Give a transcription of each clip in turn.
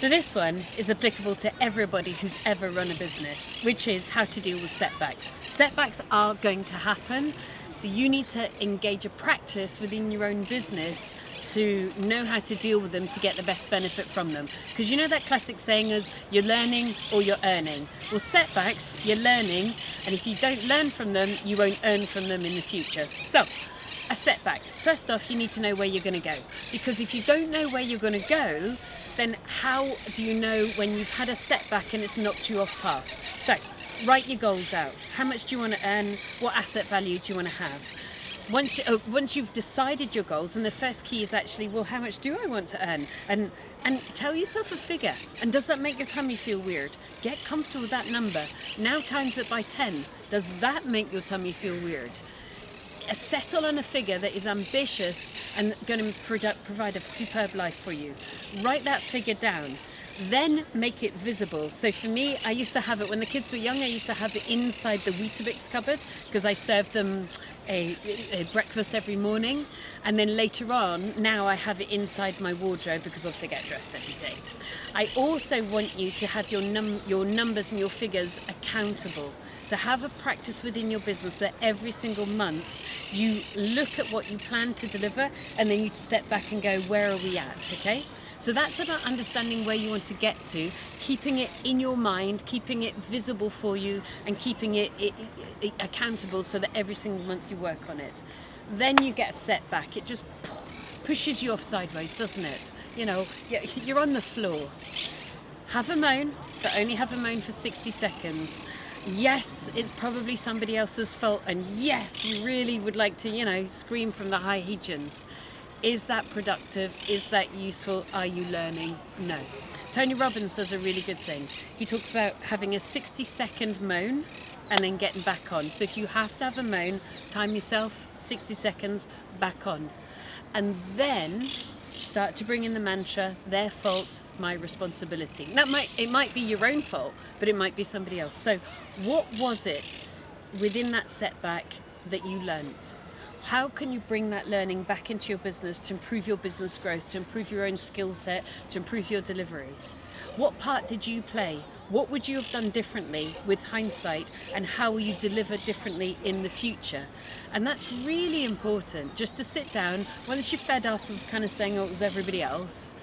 So this one is applicable to everybody who's ever run a business, which is how to deal with setbacks. Setbacks are going to happen, so you need to engage a practice within your own business to know how to deal with them to get the best benefit from them. Because you know that classic saying is, you're learning or you're earning. Well, setbacks, you're learning, and if you don't learn from them, you won't earn from them in the future. So, a setback. First off, you need to know where you're going to go. Because if you don't know where you're going to go, then how do you know when you've had a setback and it's knocked you off path? So, write your goals out. How much do you want to earn? What asset value do you want to have? Once you've decided your goals, and the first key is actually, well, how much do I want to earn? And tell yourself a figure. And does that make your tummy feel weird? Get comfortable with that number. Now times it by 10. Does that make your tummy feel weird? Settle on a figure that is ambitious and going to provide a superb life for you. Write that figure down. Then make it visible. So for me, I used to have it when the kids were young. I used to have it inside the Weetabix cupboard because I served them a breakfast every morning, and then later on, now I have it inside my wardrobe because obviously I get dressed every day. I also want you to have your numbers and your figures accountable. So have a practice within your business that every single month you look at what you plan to deliver, and then you step back and go, where are we at? Okay. So that's about understanding where you want to get to, keeping it in your mind, keeping it visible for you, and keeping it accountable so that every single month you work on it. Then you get a setback. It just pushes you off sideways, doesn't it? You know, you're on the floor. Have a moan, but only have a moan for 60 seconds. Yes, it's probably somebody else's fault, and yes, you really would like to, scream from the high regions. Is that productive? Is that useful? Are you learning? No. Tony Robbins does a really good thing. He talks about having a 60-second moan and then getting back on. So if you have to have a moan, time yourself, 60 seconds, back on. And then start to bring in the mantra, their fault, my responsibility. Now, it might be your own fault, but it might be somebody else. So what was it within that setback that you learned? How can you bring that learning back into your business to improve your business growth, to improve your own skill set, to improve your delivery? What part did you play? What would you have done differently with hindsight, and how will you deliver differently in the future? And that's really important, just to sit down, once you're fed up of kind of saying, oh, it was everybody else,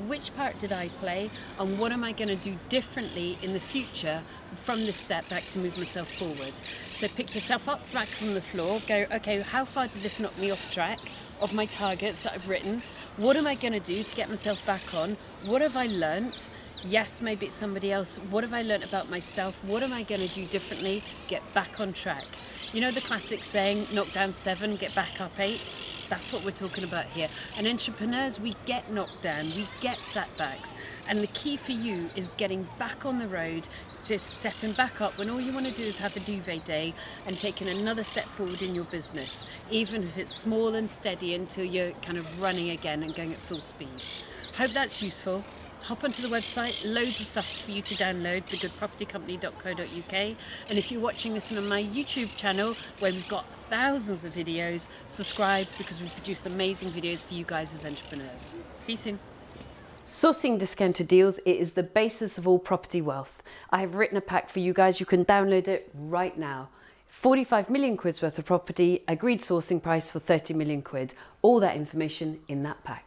which part did I play, and what am I going to do differently in the future from this setback to move myself forward? So pick yourself up back from the floor, go, okay, how far did this knock me off track of my targets that I've written? What am I going to do to get myself back on? What have I learnt? Yes, maybe it's somebody else. What have I learnt about myself? What am I going to do differently? Get back on track. You know the classic saying, knock down 7, get back up 8? That's what we're talking about here. And entrepreneurs, we get knocked down, we get setbacks. And the key for you is getting back on the road, just stepping back up when all you want to do is have a duvet day and taking another step forward in your business, even if it's small and steady until you're kind of running again and going at full speed. Hope that's useful. Hop onto the website, loads of stuff for you to download, thegoodpropertycompany.co.uk. And if you're watching this on my YouTube channel, where we've got thousands of videos, subscribe, because we produce amazing videos for you guys as entrepreneurs. See you soon. Sourcing discounted deals, it is the basis of all property wealth. I have written a pack for you guys. You can download it right now. 45 million quid's worth of property, agreed sourcing price for 30 million quid. All that information in that pack.